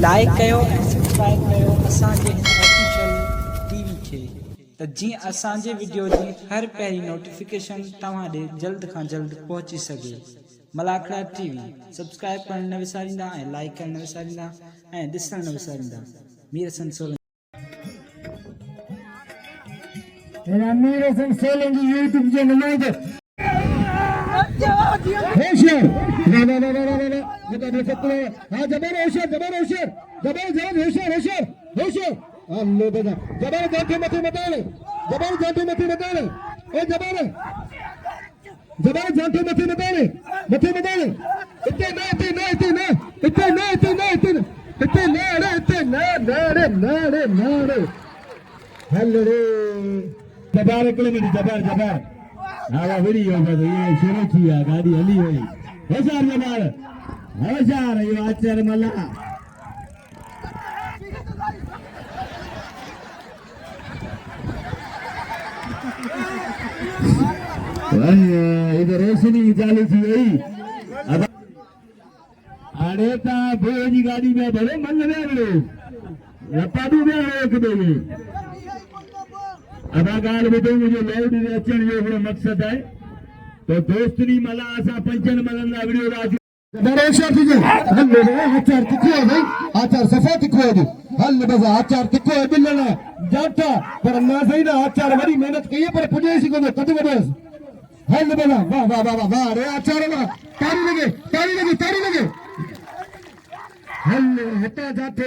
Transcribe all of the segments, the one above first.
Like कयो ऐं subscribe कयो असांजे ऑफिशियल टीवी खे त जीअं असांजे वीडियो जी हर पहिरीं नोटिफिकेशन तव्हां ॾे जल्द खां जल्द पहुची सघे। मलाखड़ा टीवी सब्सक्राइब करणु न विसारींदा ऐं लाइक करणु न विसारींदा ऐं ॾिसणु न विसारींदा। मीर हसन सोलंकी मीर हसन सोलंकी यूट्यूब जे नुमाइंदे होशियार हाँ जबर होशियार जबर होशियार जबर जबर होशियार होशियार होशियार अल्लाह बेटा जबर जाके मथे मता ले जबर जाके मथे मता ले ए जबर जाके मथे मता ले इतने ना हेलो रे जबर किलोमीटर जबर आवा वीडियो में तो ये शुरू किया गाड़ी हली हुई होशियार जबर होशियार ये आचार मला इधर रोशनी चालू थी गई अब अरे ता भोजी गाड़ी में बड़े मन लगे लोग लपाडू में एक देंगे अब गाल ॿुधो मुंहिंजो लाउड अचण जो हिकिड़ो मक़सदु आहे तो दोस्तनी मला असां पंचन मलनि लाइ विडियो था जबर होशियार थी आचार तिखो है भाई आचार सफ़ा तिखो है हल बस आचार तिखो है बिल ना जाता पर ना सही ना आचार वरी मेहनत कई पर पुॼे सी कोन कद वॾस हल बना वाह वाह वाह वाह रे आचार वाह तारी लगे हल हिता जाते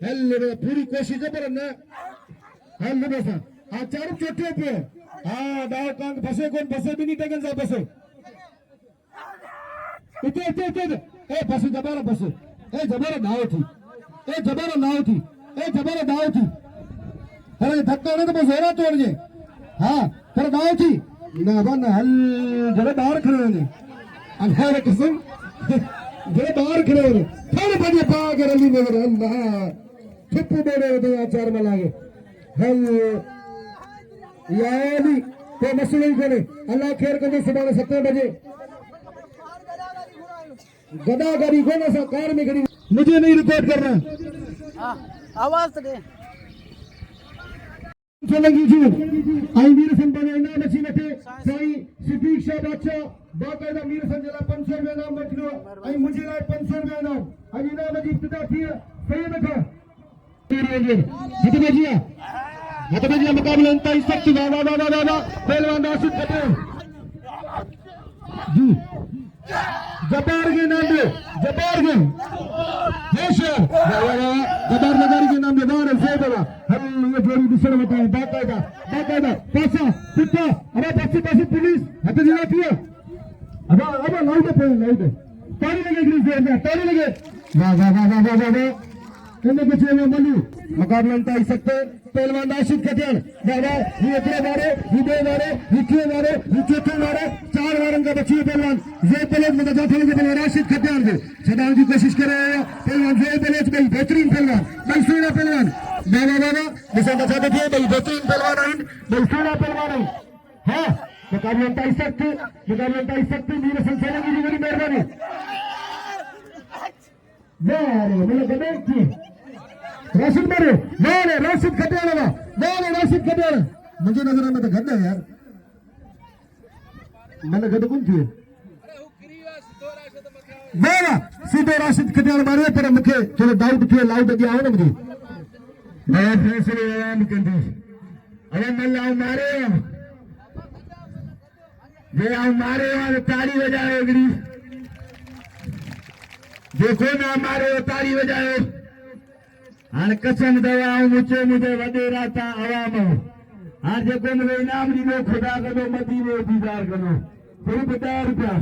हल रे पूरी कोशिश पर ना हल बस आचार चोटे पे हां दाव कांग फसे कोन फसे भी नहीं टगन सा फसे इते ए बस जबर दाव थी अरे धक्का ने तो बस होरा तोड़ जे हां पर दाव थी ना बन हल जरे बाहर खड़े ने अल्लाह रे कसम जरे बाहर खड़े ने थोड़े बजे पा के रली में अल्लाह ठिप्पू बेड़े दे आचार में लागे हल यानी तो मसले ही करे अल्लाह खैर करे सुबह 7 बजे गदा गाड़ी को ना कार में खड़ी मुझे नहीं रिकॉर्ड करना आवाज दे सोलंकी जी आई मीर हसन बने इनाम अची वठे साईं सिद्दीक शाह बादशाह बाकायदा मीर हसन जे लाइ 500 रुपया इनाम वठियो ऐं मुंहिंजे लाइ 500 रुपया इनाम अॼु इनाम जी इब्तिदा थी सैयद खां हथ में जी मुकाबला इंतहाई सख्त वाह पहलवान राशिद पटेल जी जबार के नाम पे होशियार जबार नगारी के नाम पे बाहर से बड़ा हम ये जोड़ी दिशा में बताएं बाकायदा पैसा पिट्टा अरे पैसे पुलिस हथ दिलाती है अब लाइट पे ताली लगे ग्रीस में ताली लगे वाह कहने कुछ में मनु मुकाबला इंतहाई सकते पहलवान राशिद खटियान बाबा ये एकड़े मारे ये दो मारे ये के मारे ये चौथे मारे 4 वारन का बची पहलवान जे पहलवान में जाते लगे पहलवान राशिद खटियान से छडाने की कोशिश कर रहे हैं पहलवान जे पहलवान भाई बेहतरीन पहलवान भाई सोना पहलवान बाबा जिसे बचाते थे भाई बेहतरीन पहलवान है भाई सोना पहलवान है हां मुकाबला इंतहाई सख्त मीर हसन सोलंकी की बड़ी मेहरबानी वाह बोले गदेक की राशिद मारे वाले राशिद खटियाला मुझे नजर में तो गद है यार मैंने गद कौन थी वाला सीधे राशिद खटियाला मारे पर मुझे थोड़ा डाउट थे लाउड गया हो ना मुझे मैं फैसले आराम कंदी अरे मल्ला मारे जे आ मारे वाले ताली बजाओ गिरी देखो ना मारे ताली बजाओ हाणे कसम दवाऊं मुझे वडेरा ता आवाम हाणे जेको मुझे इनाम ॾींदो खुदा कदो मदीने दीदार कदो कोई ॿुधायो रुपया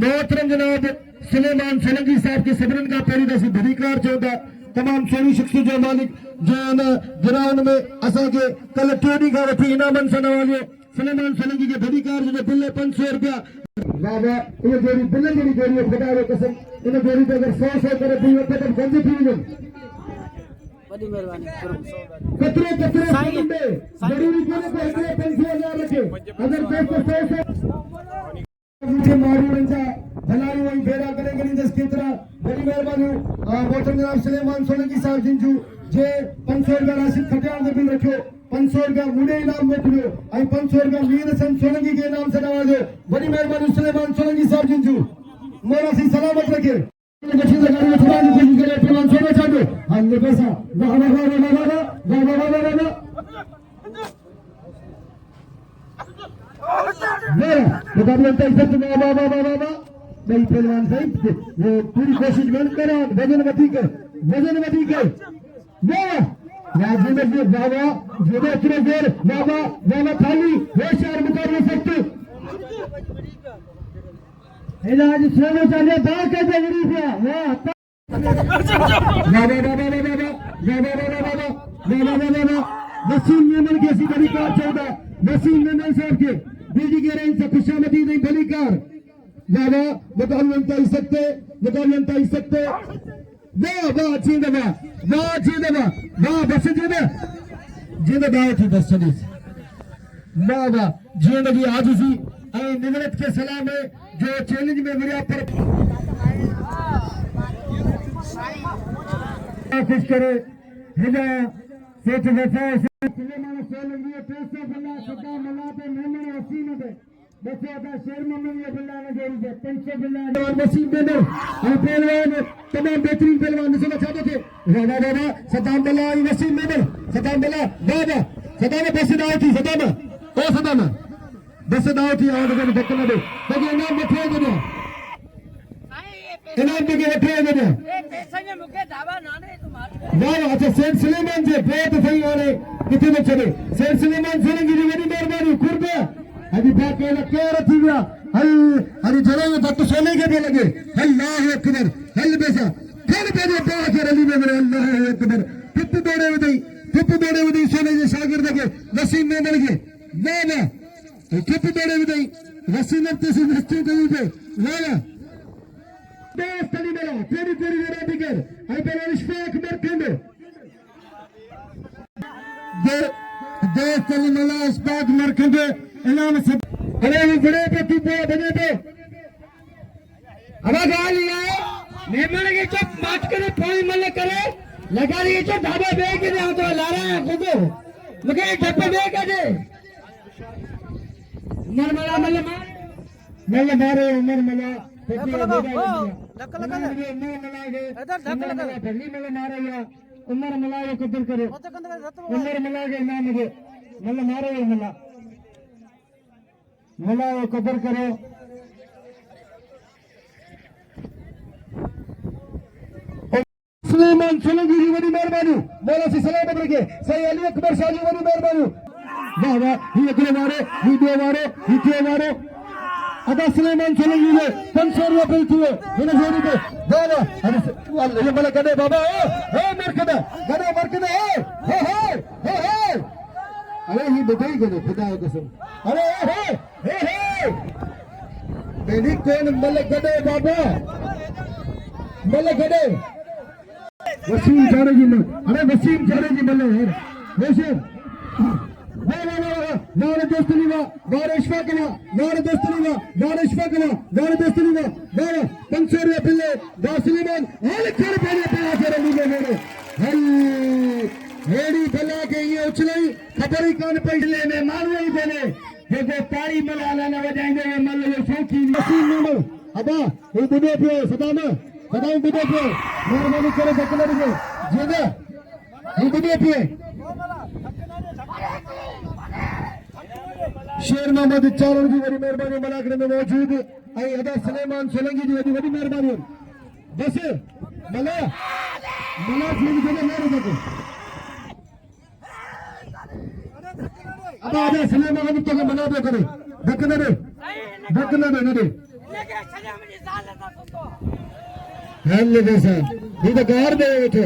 मोहतरम जनाब सुलेमान सोलंकी साहब के सभिनीनि खां पहिरीं त असीं धन्यवाद चऊं था तमामु सुहिणी शख़्सियत जो मालिक जंहिं ग्राउंड में असांखे कल्ह 2 ॾींहं खां वठी इनामनि सां नवाज़ियो सलेमान सोलंकी के भदीकार जो बिल्ले 500 रुपया बाबा ये जोड़ी बिल्ले जोड़ी जोड़ी खुदा रो कसम इन जोड़ी पे अगर 100 करे भी होते तो कौन सी पीएंगे बड़ी मेहरबानी कतरे जरूरी कोने पे अगले 500,000 रखे अगर दोस्तों 100 मुझे मारू रंजा भलारी वही भेड़ा करेंगे नहीं जस की तरह बड़ी मेहरबानी मोहतरम जनाब सलेमान सोलंकी साहब जिंजू जे 500 रुपया राशि खटियान दे बिल रखो 500 रुपया मुझे इनाम मोकलियो आई 500 रुपया वीर हसन सोलंकी के नाम से नवाजो बड़ी मेहरबानी सलेमान सोलंकी साहब जिंजू मोरा सी सलामत रखे बच्ची लगाने में थोड़ा नहीं कोशिश करे प्रमाण सोना चाहते हां ले पैसा वाह वाह वाह वाह वाह वाह वाह वाह वाह मुकाबले तक से वाह वाह वाह वाह वाह भाई पहलवान साहब वो पूरी कोशिश मत करो वजन वधी के वाह राजी में भी वाह वाह जो इतने देर वाह वाह खाली होशियार मुकाबले सकते आज सोने चले बाहर कैसे गरीब है वाह वसीम मेमन की ऐसी बड़ी कार 14 वसीम मेमन साहब के बीजी के रेंज से खुशामदी नहीं बड़ी कार बाबा मुकाबला ही सकते वाह बस जींद दाव थी बस चली वाह जींद भी आज उसी निवृत्त के सलाम है जो चैलेंज में मेरे पर कोशिश करे हिजा सेठ वफा सुलेमान सोलंकी पैसा बल्ला सदा मला पे मेमन वसीम पे बच्चे का शेर मेमन ये बल्ला ने जोड़ी दे 500 बल्ला वसीम मेमन और पहलवान तमाम बेहतरीन पहलवान से चाहते थे बाबा सदाम बल्ला वसीम मेमन सदाम बल्ला बाबा सदाम बस दाव थी सदाम बस दाव थी और तो धक्का दे तो इनाम मठे दे इनाम के बैठे हैं ना पैसा में मुके ढाबा नाने तुम्हारे वाह अच्छा सेठ सुलेमान जी बहुत सही वाले कितने में चले सेठ सुलेमान सोलंकी जी बड़ी मेहरबानी कुर्बा अभी बात कहना क्या रही गया अरे जरा ये बात तो सोने के भी लगे अल्लाह अकबर हल बेसा फिर मेरे बात अली में मेरे अल्लाह अकबर पिप दौड़े उदई सोने जे शागिर्द के वसीम में मिल गए ना पिप दौड़े उदई वसीम ने से नस्ती कहीं पे वाह दोस्त अली मेरा तेरी मेरा बिगर आई पर इश्फाक मरकंदे दोस्त अली मेरा इश्फाक मरकंदे इनाम सब अरे वो बड़े पे तू बने पे अब गाल लिया मेमन के चुप माच करे पानी मल्ले करे लगा रही चुप ढाबा बे के दे तो ला रहा है खुद मुके ढप्पे बे के दे मरमला मल्ले मारे उमर मला धक्का लगा दे इधर धक्का लगा दे पहली मेले मारे या उमर मला को कदर करे उमर मला के नाम मुझे मला मारे मला को कदर करो सुलेमान सोलंकी जी बड़ी मेहरबानी मौला से सलामत रखे सही अली अकबर शाह जी बड़ी मेहरबानी वाह ये अगले मारे अदा सुलेमान सोलंकी ने 500 रुपया बिल थी इन जोड़ी पे बाबा अरे ये मला कदे बाबा ए मरकदा गदे हे अरे ही बताई गदे खुदा कसम अरे हे बेनी कौन मल गदे बाबा मल गदे वसीम चारेगी मल वसीम नारे दोस्तनी नारे इश्फाकला नारे दोस्तनी नारे इश्फाकला नारे दोस्तनी नारे 500 रुपया बिल्ले दासलीमान हल कर पहले पे आके रलीगे मेरे हल हेड़ी बला के ये उछलाई खबर ही कान पड़ले में मारू ही देने देखो तारी मलाला न बजाएंगे ये मल ये शौकी वसीम मेमन अबा ये बुदे पे सदाम बुदे पे मेहरबानी करे धक्का दे जेदा ये बुदे पे शेर मोहम्मद चारों की बड़ी मेहरबानी मलाकड़े में मौजूद आई अदा सलेमान सोलंकी जी बड़ी मेहरबानी बस मला फिल्म के मारे देखो अदा अदा सलेमान तो मना दे करे धक्का दे हेलो बेसा ये तो गार दे उठे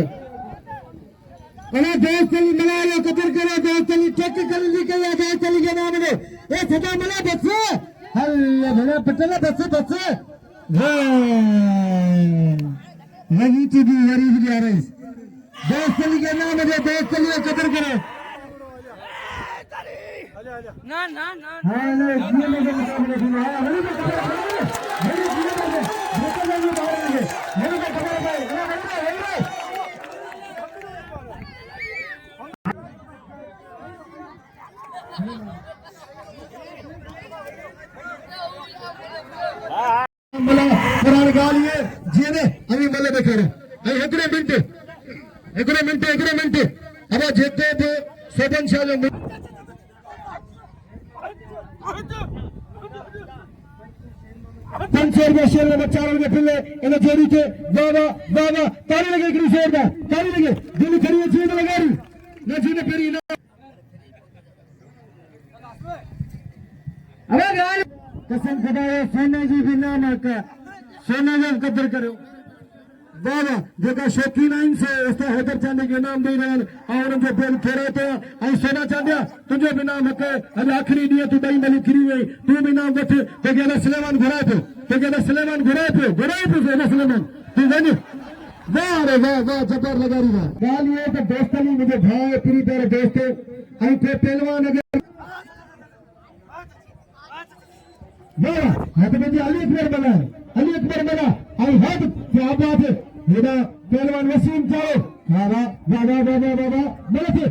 अरे दोस्त अली मलाया कदर करे दोस्त अली चेक कर ली के दोस्त अली के नाम में ए सदा मला बस हल्ले भला पटला बस लगी चुकी गरीब जा रही दोस्त के नाम है दोस्त लिए कदर करो ना ना ना हाँ नहीं ये मेरे मुकाबले सुना है मेरे को खबर है मेरे जीवन में बेटे लोग बाहर लगे मेरे को खबर है मला पुराण गालिए जीने अभी मले बेकार है एकरे मिनट अब जेते थे सोबन शाह पंचर शेर में बच्चा के पिल्ले इन जोड़ी के बाबा ताली लगे एक शेर का ताली लगे दिल खड़ी है चीज लगा रही ना जीने पेरी ना अरे गाल कसम खुदा है सोना जी भी नाम का सोना का कदर करो बाबा जेका शौकीन आइन से उसका हैदर चांदी के नाम दे रहा और उनके बेल खेरे तो आई सोना चांदिया तुझे भी नाम हक अज आखिरी दिया तू दई मली खरी हुई तू भी नाम वठ तो कहना सुलेमान घुराए पे सुलेमान तू वन वाह रे वाह जबर लगा रही वाह गाल ये तो दोस्त नहीं मुझे भाई पूरी तरह दोस्त आई थे पहलवान अगर वाह हाथ में अली अकबर बना आई हद क्या बात है मेरा पहलवान वसीम चाहो बाबा मलते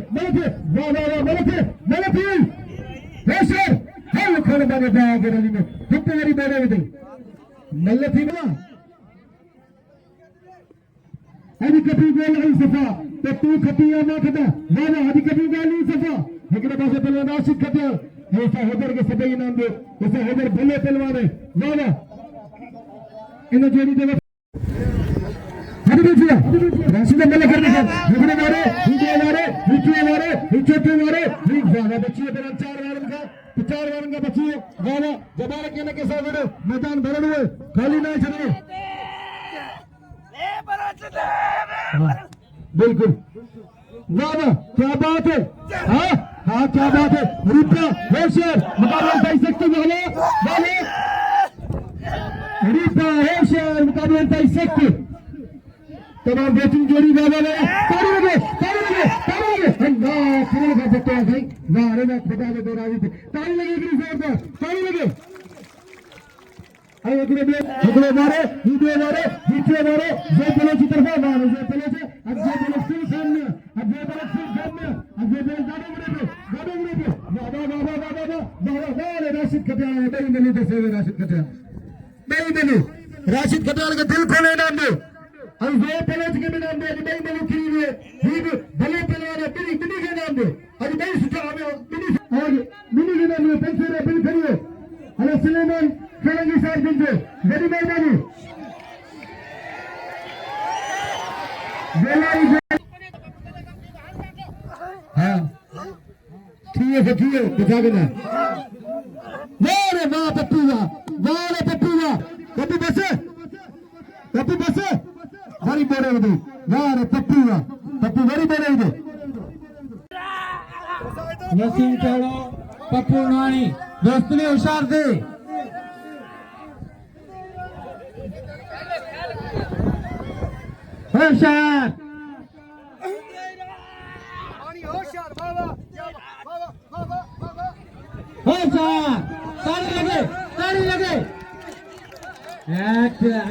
सर हर खड़े बने गली में फिर बैठे हुए मल्ल थी ना अभी कभी गोल आई सफा तो तू खटिया ना खटा वाह अभी कभी गोल नहीं सफा एकड़े पासे पहलवान आशिक खटिया ऐसा हैदर के सभी नाम दे ऐसा हैदर भले पहलवान है वाह इन जोड़ी दे राशिद मल्ल करने का निकले मारे नीचे मारे वाह बच्ची पे 4 वारन का बच्ची वाह जबार कहने के साथ मैदान भरन हुए खाली ना चले बिल्कुल वाह क्या बात है हाँ क्या बात है रुपया होशियार मुकाबला कर सकते वाले रुपया होशियार मुकाबला कर सकते तमाम बेहतरीन जोड़ी बाबा ने ताली लगे अल्लाह फिर का बच्चा भाई वाह रे मैं खुदा ने राजी थे ताली लगे इतनी जोर से ताली लगे आई एकड़े मारे नीचे मारे जे पले की तरफ मारे जे पले से अब जे पले फिर सामने अब जे पले गाड़ो मुड़े पे बाबा राशिद खटियाल नहीं मिली तो से राशिद खटियाल के दिल खोले नाम दो अब वो पलेज के नाम दे नहीं मिली खरी हुए ही भले पहलवान बिनी के नाम दे अब नहीं सुचा हमें बिनी के नाम दे पेंसिल बिन खरी हो अरे सुलेमान फरंगी साहब बिन बड़ी मेहरबानी हाँ ठीक है बचा के ना वाह पप्पू बस बड़ी बोले उधर वाह रे पप्पू बड़ी बोले उधर वसीम चढ़ो पप्पू नानी दोस्त ने होशियार दे होशियार ताली लगे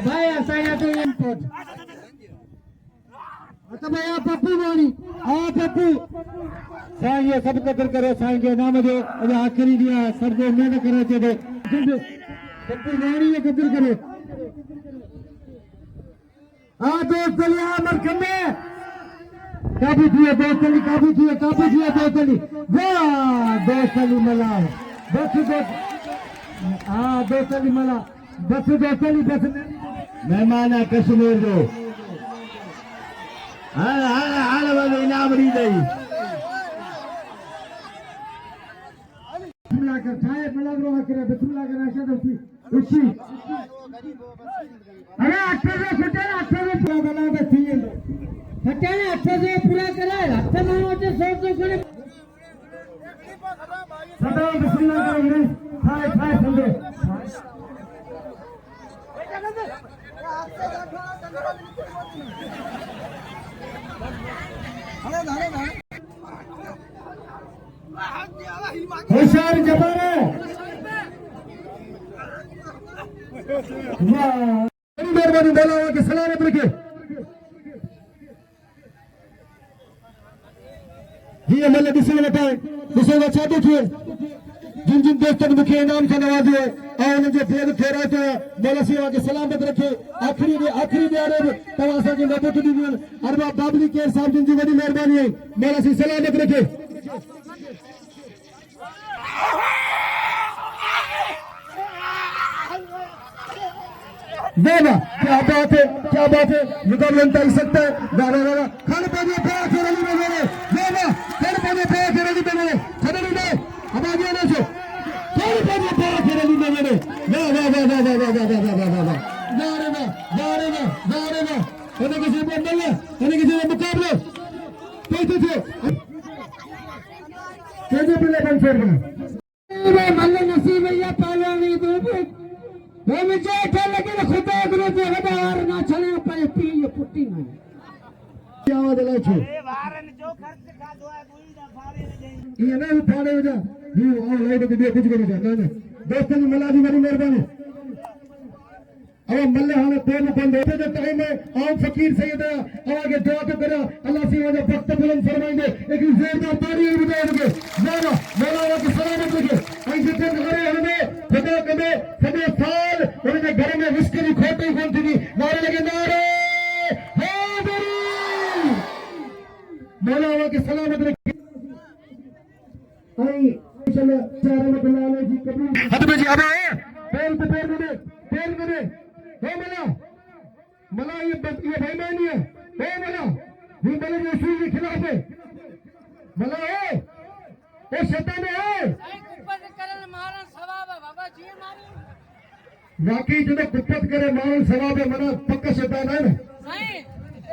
भाई ऐसा तो इनपुट भैया पप्पू वाणी पप्पू साईं ये सब कदर करे साईं के नाम दो अभी आखिरी दिया सर जो मेहनत करे थे पप्पू वाणी ये कदर करे दोस्त चलिए मरकम में काबू थी दोस्त अली वाह दोस्त अली मला दोस्त अली मला दोस्त अली मेहमान है कश्मीर जो हाल वाले इनाम दी गई बिस्मिल्लाह कर चाहे मलाग्रो करे बिस्मिल्लाह कर आशा करती उसी अरे 18 पूरा बना दे थी फटाने 18 पूरा करे 18 मानो 100 करे सदा श्रीलंका इंग्लिश थाई संदे होशियार जवान वाह मेहरबानी बोला हुआ कि सलामत रखे जी अमल दिशा बताए दिशा बचा देखिए जिन जिन दोस्तों ने मुख्य इनाम से नवाजे और उन्हें जो फेर फेरा तो बोला सेवा के सलामत रखे आखिरी दे तवासा की मदद दी अरबा बाबली के साहब जिन जी बड़ी मेहरबानी है बोला सी सलामत रखे देवा क्या बात है मुकाबला तय सकता है दादा दादा खाने पानी पे रली में मेरे देवा खाने पानी पे रली में मेरे खबर नहीं अब आगे ना छो खाने पानी पे रली में मेरे वाह वाह वाह वाह वाह वाह वाह वाह वाह वाह दारे उन्हें किसी को मिलना उन्हें किसी को मुकाबला कैसे पिले बन फेर बना मल्ले नसीब या पालवानी दो वो मुझे क्या लगे खुदा गुरु पे हदार ना चले पर पी ये पुट्टी ना क्या आवाज लगा छो ए वारन जो खर्च का दो है कोई ना फाड़े नहीं ये ना फाड़े हो जा ये और लाइट के कुछ करो ना ना दोस्तों ने मिला दी बड़ी मेहरबानी अब मल्ले हाने तेल बंद होते जो टाइम में आम फकीर सैयद आगे दुआ तो करा अल्लाह से वजह वक्त बुलंद फरमाएंगे एक जोरदार ताली बजाएंगे मोला मोला के सलामत रखे ऐसे दिन हरे हमें खुदा कमे सभी साल उन्हें घर में विस्की की खोटी कौन थी नारे लगे नारे हैदरी मोला के सलामत रखे आई चलो चारों में बुलाने जी कबूल हद में जी अब पैर पे पैर में हे मला ये बेईमानी है हे मला ये बड़े रसूल के खिलाफ है मला ए शैतान है कुपत करे मारन सवाब है बाबा जी मारी वाकई जो कुपत करे मारन सवाब है मना पक्का शैतान है ना नहीं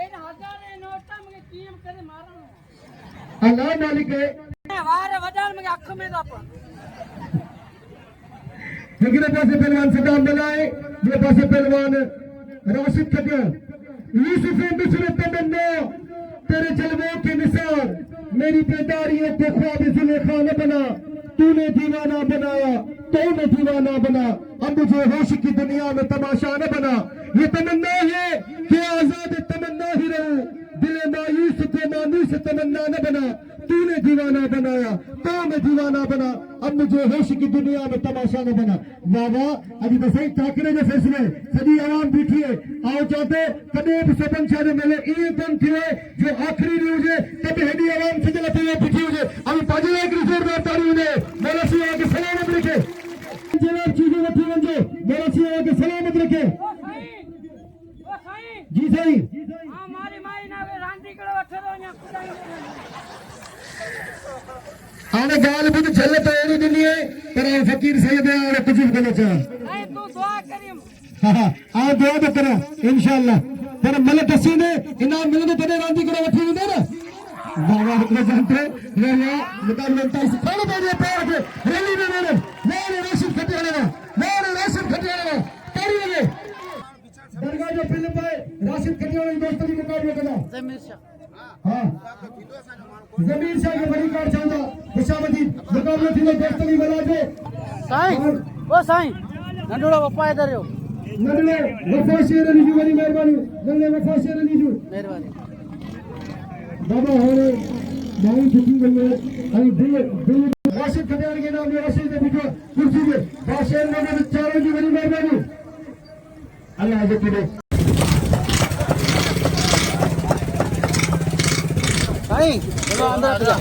इन हजार नोटा में कीम करे मारन अल्लाह मालिक है वार वजाल में अख में दा मेरे पास पहलवान सदाम बनाए मेरे पास पहलवान राशिद खटियाल यूसुफ मिस्र तमन्ना तेरे जलवों की मिसाल मेरी बेदारियों को ख्वाब जुलेखा न बना तूने दीवाना बनाया तूने दीवाना बना अब मुझे होश की दुनिया में तमाशा न बना ये तमन्ना है कि आजाद तमन्ना ही रहूं दिल मायूस को मायूस तमन्ना न बना तूने दीवाना बनाया तो मैं दीवाना बना अब मुझे होश की दुनिया में तमाशा न बना बाबा अभी तो सही ठाकरे जो फैसले सभी आवाम बैठी है आओ चाहते कदे भी सरपंच ने मिले ये बन थी जो आखिरी न्यूज है तब हेडी आवाम से जलाते हुए बैठी हुई अभी पाजला की जोरदार ताली ने मेरा सिया के सलामत रखे जनाब चीजें मत वंजो मेरा सिया के सलामत रखे जी सही हमारी माई ना वे रांडी कड़ो अठरो न्या आने गाल बुद झल तो एरी दिनी है पर फकीर सैयद है और कुछ करना चाह नहीं तू दुआ करिम हां आ दुआ तो करा इंशाअल्लाह पर मल दसी ने इनाम मिलने तने रांडी कड़ो वठी दे ना बाबा ने जानते ले ले मुकाबले में खाने पे पैर के रैली में मेरे राशिद खटियाला तारी लगे दरगाह जो फिल्म पे राशिद खटियाला दोस्तों की मुकाबले करा जमीर शाह हां जमीर शाह के बड़ी कार चांदा खुशामदी मुकाबले थी दोस्तों की बना दे साईं ओ साईं नंडोड़ा पप्पा इधर हो नंडले वफा शेर अली जी बड़ी मेहरबानी नंडले वफा शेर अली जी मेहरबानी बाबा होने बहुत छुट्टी गई अभी दिल राशिद खटियाला के नाम में राशिद ने बिठा कुर्सी पे बादशाह ने चारों की बड़ी मेहरबानी अल्लाह हाफिज़ के भाई चलो अंदर जा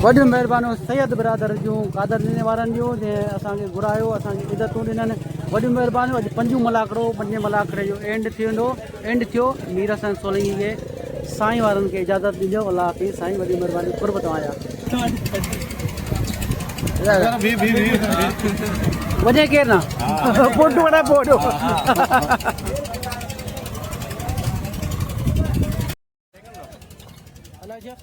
वॾी महिरबानी सैयद बिरादर जूं कादर ॾिने वारनि जूं जंहिं असांखे घुरायो असांखे इज़तूं ॾिननि वॾियूं महिरबानियूं अॼु 5 मलाकड़ो 5 मलाकड़े जो एंड थी वेंदो एंड थियो मीर हसन सोलंकी खे साईं वारनि खे इजाज़त ॾिजो अलाह हाफ़िज़ साईं वॾी महिरबानी कुर्ब तव्हांजा वञे केरु न फोटो वॾा पोइ हलाइजो